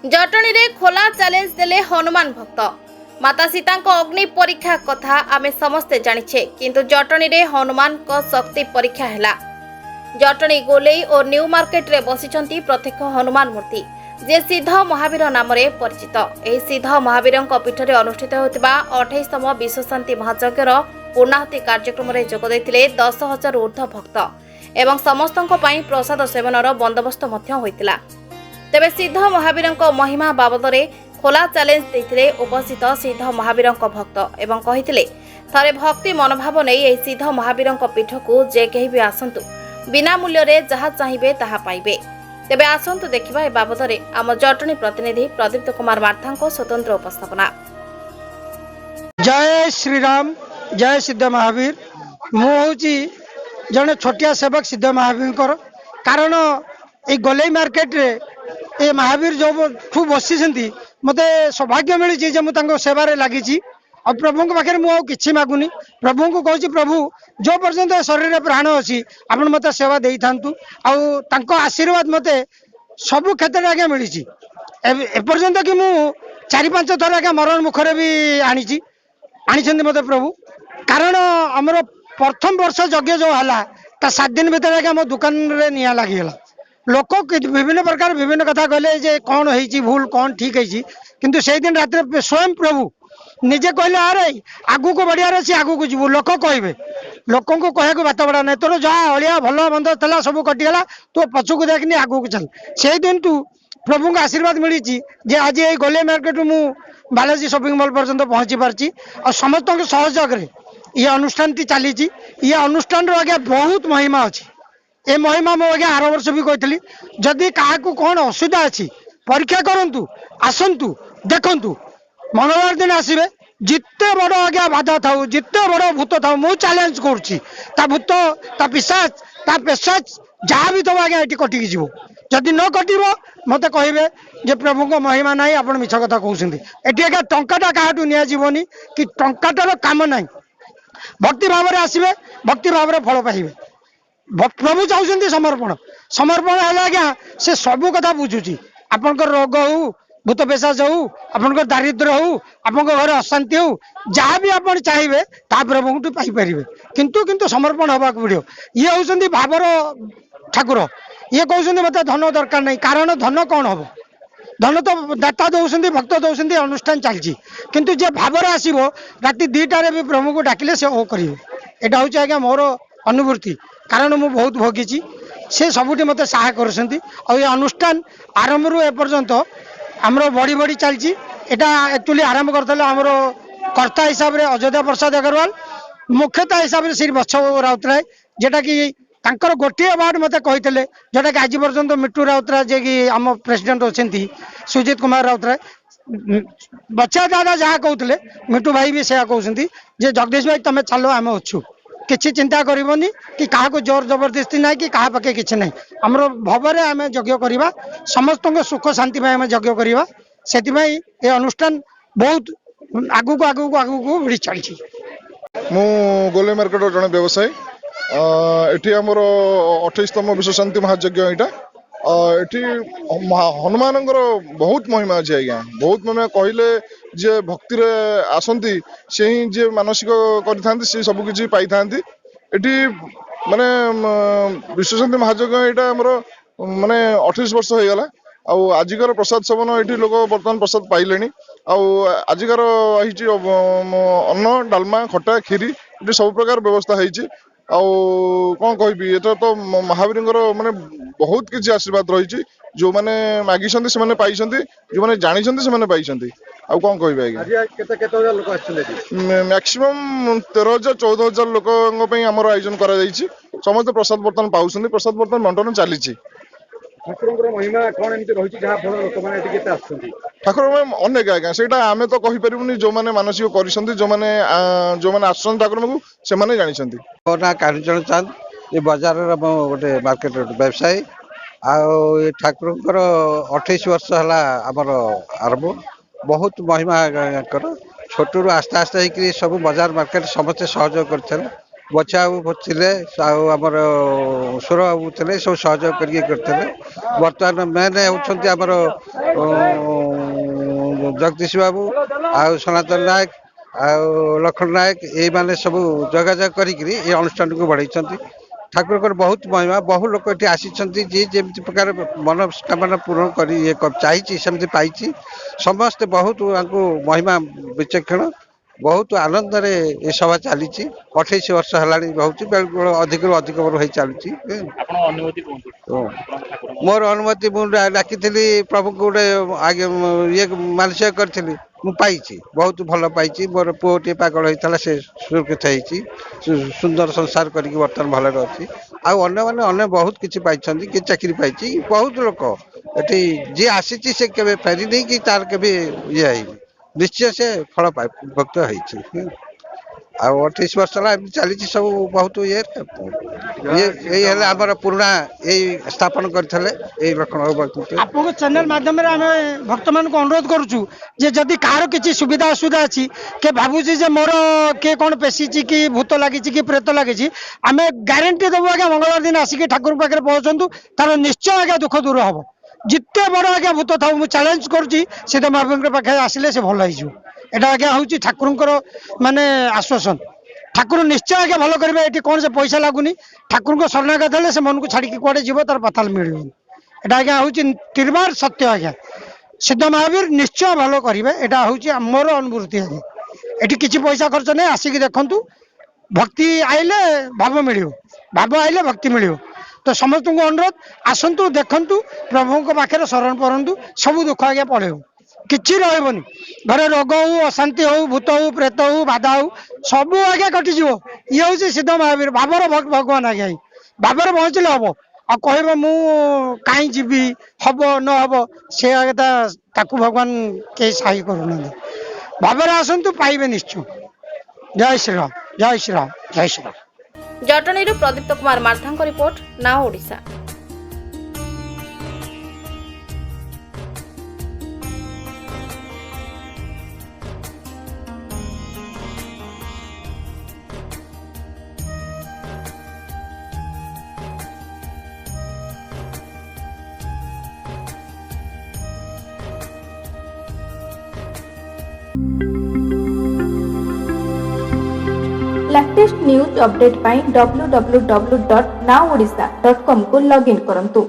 जटणी रे खोला चैलेंज देले हनुमान भक्त। माता सीता को अग्नि परीक्षा कथा आमे समस्ते जानिछे, किंतु जटणी रे हनुमान को शक्ति परीक्षा हैला। जटणी गोलेई और न्यू मार्केट रे बसिचंती प्रत्यक्ष हनुमान मूर्ति, जे सिद्ध महावीर नाम रे परिचित। एही सिद्ध महावीर पीठ रे अनुष्ठित होतिबा 28तम विश्वशांति महायज्ञर पूर्णाहुति कार्यक्रम रे जोग दैथिले 10,000 ऊर्ध्व भक्त एवं समस्तंको पई प्रसाद सेवनर बंदोबस्त मध्य होइतिला। तेबे सिद्ध महावीर महिमा बाबद खोला चैलेंज देते उपस्थित सिद्ध महावीर भक्त एवं कही थरे भक्ति मनोभाव नहीं यह सिद्ध महावीर पीठ को जे कहीं भी आसतु बिना मूल्य रे जहाँ चाहिए ताहा पाइबे। तेबे आसतु देखिबा ए बाबद आम जटणी प्रतिनिधि प्रदीप्त कुमार मार्था स्वतंत्र उपस्थापना। जय श्री राम, जय सिद्ध महावीर। मुझे जड़े छोटिया सेवक सिद्ध महावीर कारण ये गोलेई मार्केट रे ए महावीर जो बसी मत सौभाग्य मिली मुझे सेवार लगी और प्रभु पाखे मुझे कि मागुनी। प्रभु को कहूँ प्रभु जो पर्यंत शरीर में प्राण अच्छी आप मत सेवा दे था आशीर्वाद मत सबू क्षेत्र में आज्ञा मिली। एपर्यंत कि मु 4-5 थर आज्ञा मरण मुखर भी आनी मत प्रभु। कारण आमर प्रथम वर्ष यज्ञ जो है 7 दिन भर आज्ञा मो दुकान में निआ लगिगला। लोक विभिन्न प्रकार विभिन्न कथा कहले जे कौन है भूल कौन ठीक है, किंतु से दिन रात स्वयं प्रभु निजे कहले अरे आगू को बढ़िया अच्छी आगू को जीवु। लोक कहे लोक कह बात बड़ा नहीं तोर जहाँ अलिया भल बंद था सब कटिगला तो पछक देखनी आगू को चल। से दिन तू प्रभु को आशीर्वाद मिली जे आज ये गोलेई मार्केट मु बालाजी शॉपिंग मॉल पर्यंत पहुंची पार्ची और समस्त सहयोग ये अनुष्ठान चली। ये अनुष्ठान आज्ञा बहुत महिमा अच्छी। ए महिमा मो आज्ञा आर वर्ष भी कही जदि क्या कौन असुविधा अच्छी परीक्षा करंतु आसंतु देखंतु मंगलवार दिन आसबे जिते बड़ आज्ञा बाधा था जिते बड़ भूत था मु चैलेंज करुच्ची भूत ता पिशाच ता पेशाच जहाँ भी तब आज्ञा ये कटिकी जीव। जदि न कटो मत कहे जे प्रभु को महिमा ना आप मिछ कथा कहते ये आज्ञा टंकाटा क्या निजी कि टंकाटार काम ना भक्ति भाव में आसबे भक्ति भाव में फल पाइबे। प्रभु चाहते समर्पण समर्पण है आज्ञा से सबू कथा बुझुची। आपण रोग हो भूत पेशाच हो आपण दारिद्र हो आपण घर अशांति हो जहाँ भी आप चाहिए ता प्रभु पाइपर किंतु किंतु समर्पण हवा पड़ो। ये हूँ भावर ठाकुर। ये कहते मत धन दरकार नहीं कारण धन कौन हम धन तो दाता दौरान भक्त दौरान अनुष्ठान चलती किंतु जे भावर आसो राति 2टार भी प्रभु को डाकिले से ओ करेंगे। यहाँ हूँ आज्ञा मोर अनुभूति कारण मु बहुत भोगी से सबुठी मत सहाय कर अनुष्ठान आरंभ रू एपर्यंत आमर बढ़ी बढ़ी चलती। यहाँ एक्चुअली आरंभ करते आमर कर्ता हिसाब से अयोध्या प्रसाद अग्रवाल मुख्यता हिसाब से श्री बत्सव राउतराय जेटा कि तांकर गोटे वार्ड मत कहते जोटा कि आज पर्यंत मिट्टू राउतराय जे कि आम प्रेसिडेंट अच्छा सुजीत कुमार राउतराय बच्चा दादा जहाँ कहते मिट्टू भाई भी से कहते जगदीश भाई तुम चलो आम अच्छू किसी चिंता करनी कि क्या जोर जबरदस्ती ना कि क्या पाखे किसी ना आमर भवरे आम यज्ञ करवा समस्त सुख शांति आम यज्ञ करवा से ये अनुष्ठान बहुत आगू को आगू को आगू को बढ़ी चलती। मु गोलेई मार्केट जड़े व्यवसायी एटी आमर 28तम विश्वशांति महायज्ञ यहाँ हनुमान बहुत महिमा अच्छे आज्ञा बहुत महिमा कहले जे भक्ति आसती से ही जे मानसिक कर सबकि पाई था माने विश्वशांति महायज्ञ यहाँ आमर माने 28 वर्ष हो गला। आजिकार प्रसाद सेवन ये लोक बर्तमान प्रसाद पाइले आजिकार अन्न डालमा खटा खीरी ये सब प्रकार व्यवस्था होती। कौन कहि ये तो महावीर माने बहुत किसी आशीर्वाद रही जो मैंने मागी से पाई जो मैंने जानी से पाई आउ कौन कह मैक्सिमम 13,000-14,000 लोक आमर आयोजन कर समस्त प्रसाद बर्तमान पाँच प्रसाद बर्तमान बंटन चली। ठाकुर अनेक आज्ञा से आम तो कहीपर जो मैंने मानसिक कर जो मैंने आसन ठाकुर को से जानी। ना कालीचरण चांद ये बाजार गोटे मार्केट व्यवसायी आ ठाकुर 28 वर्ष है आमर आरंभ बहुत महिमा छोटू आस्ते आस्ते सब बाजार मार्केट समस्त सहयोग कर ବଛା ବାବୁ ଥିଲେ ଆଉ ଆମର ସୁର ବାବୁ ଥିଲେ ସବୁ ସହଯୋଗ କରିକି କରିଥିଲେ। ବର୍ତ୍ତମାନ ମେନ୍ ହେଉଛନ୍ତି ଆମର ଜଗଦୀଶ ବାବୁ ଆଉ ସନାତନ ନାୟକ ଆଉ ଲକ୍ଷ୍ମଣ ନାୟକ ଏଇମାନେ ସବୁ ଯୋଗାଯୋଗ କରିକିରି ଏ ଅନୁଷ୍ଠାନକୁ ବଢ଼େଇଛନ୍ତି। ଠାକୁରଙ୍କର ବହୁତ ମହିମା, ବହୁ ଲୋକ ଏଠି ଆସିଛନ୍ତି, ଯିଏ ଯେମିତି ପ୍ରକାର ମନସ୍କାମନା ପୂରଣ କରି ଚାହିଁଛି ସେମିତି ପାଇଛି। ସମସ୍ତେ ବହୁତ ତାଙ୍କୁ ମହିମା ବିଚକ୍ଷଣ, ବହୁତ ଆନନ୍ଦରେ ଏ ସଭା ଚାଲିଛି। 28 ବର୍ଷ ହେଲାଣି ରହୁଛି, ବେଳେବେଳେ ଅଧିକରୁ ଅଧିକ ହେଇ ଚାଲୁଛି। ମୋର ଅନୁମତି ମୁଁ ଡାକିଥିଲି ପ୍ରଭୁଙ୍କୁ, ଗୋଟେ ଆଗେ ଇଏ ମାନସିକ କରିଥିଲି, ମୁଁ ପାଇଛି, ବହୁତ ଭଲ ପାଇଛି। ମୋର ପୁଅଟିଏ ପାଗଳ ହେଇଥିଲା, ସେ ସୁରକ୍ଷିତ ହେଇଛି, ସୁନ୍ଦର ସଂସାର କରିକି ବର୍ତ୍ତମାନ ଭଲରେ ଅଛି। ଆଉ ଅନ୍ୟମାନେ ଅନ୍ୟ ବହୁତ କିଛି ପାଇଛନ୍ତି, କିଏ ଚାକିରି ପାଇଛି, ବହୁତ ଲୋକ ଏଠି ଯିଏ ଆସିଛି ସେ କେବେ ଫେରିନି କି ତାର କେବେ ଇଏ ହେଇନି, ନିଶ୍ଚୟ ସେ ଫଳ ଭକ୍ତ ହେଇଛି। ଆଉ 28 ବର୍ଷ ହେଲା ଏମିତି ଚାଲିଛି ସବୁ ବହୁତ ଇଏ ହେଲା ଆମର ପୁରୁଣା ଏଇ ସ୍ଥାପନ କରିଥିଲେ ଏଇ ଲକ୍ଷ୍ମଣ ବାବୁ। ଆପଣଙ୍କ ଚ୍ୟାନେଲ ମାଧ୍ୟମରେ ଆମେ ଭକ୍ତମାନଙ୍କୁ ଅନୁରୋଧ କରୁଛୁ ଯେ ଯଦି କାହାର କିଛି ସୁବିଧା ଅସୁବିଧା ଅଛି, କିଏ ଭାବୁଛି ଯେ ମୋର କିଏ କ'ଣ ପେଶିଛି କି ଭୂତ ଲାଗିଛି କି ପ୍ରେତ ଲାଗିଛି, ଆମେ ଗ୍ୟାରେଣ୍ଟି ଦେବୁ ଆଜ୍ଞା, ମଙ୍ଗଳବାର ଦିନ ଆସିକି ଠାକୁର ପାଖରେ ପହଞ୍ଚନ୍ତୁ, ତାର ନିଶ୍ଚୟ ଆଜ୍ଞା ଦୁଃଖ ଦୂର ହବ। ଯେତେ ବଡ଼ ଆଜ୍ଞା ଭୂତ ଥାଉ, ମୁଁ ଚ୍ୟାଲେଞ୍ଜ କରୁଛି ସିଦ୍ଧ ମହାପ୍ରଭୁଙ୍କ ପାଖରେ ଆସିଲେ ସେ ଭଲ ହେଇଯିବ। ଏଇଟା ଆଜ୍ଞା ହେଉଛି ଠାକୁରଙ୍କର ମାନେ ଆଶ୍ୱାସନ। ଠାକୁର ନିଶ୍ଚୟ ଆଜ୍ଞା ଭଲ କରିବେ। ଏଠି କ'ଣ ସେ ପଇସା ଲାଗୁନି, ଠାକୁରଙ୍କ ଶରଣାଗତ ହେଲେ ସେ ମନକୁ ଛାଡ଼ିକି କୁଆଡ଼େ ଯିବ, ତାର ପାତାଲ ମିଳିବନି। এটা আজ্ঞা হচ্ছে তিরবার সত্য আজ্ঞা, সিদ্ধ মহাবীর নিশ্চয় ভাল করবে, এটা হচ্ছে আমার অনুভূতি আজ্ঞা। এটি কিছু পয়সা খরচ নেই, আসিকি দেখন্তু, ভক্তি আইলে ভাব মিলিব, ভাব আইলে ভক্তি মিলিব। তো সমস্ত অনুরোধ আসন্তু, দেখন্তু, প্রভুঙ্ক পাখে শরণ পড়ন্তু, সবু দুঃখ আজ্ঞা পড়েব, କିଛି ରହିବନି। ଘରେ ରୋଗ ହଉ, ଅଶାନ୍ତି ହଉ, ଭୂତ ହଉ, ପ୍ରେତ ହଉ, ବାଧା ହଉ, ସବୁ ଆଜ୍ଞା କଟିଯିବ। ଇଏ ହଉଛି ସିଦ୍ଧ ମହାବୀର, ଭାବର ଭଗବାନ ଆଜ୍ଞା। ଭାବରେ ପହଞ୍ଚିଲେ ହବ। ଆଉ କହିବ ମୁଁ କାହିଁ ଯିବି, ହବ ନ ହବ, ସେ ଆଜ୍ଞା ତାକୁ ଭଗବାନ କେହି ସାହି କରୁନାହାନ୍ତି। ଭାବରେ ଆସନ୍ତୁ, ପାଇବେ ନିଶ୍ଚୟ। ଜୟ ଶ୍ରୀରାମ, ଜୟ ଶ୍ରୀରାମ, ଜୟ ଶ୍ରୀରାମ। ଜଟଣୀରୁ ପ୍ରଦୀପ୍ତ କୁମାର ମାର୍ଥାଙ୍କ report, Nao Odisha. Latest news update ପାଇଁ www.naoodisha.com को लॉगिन करंतु।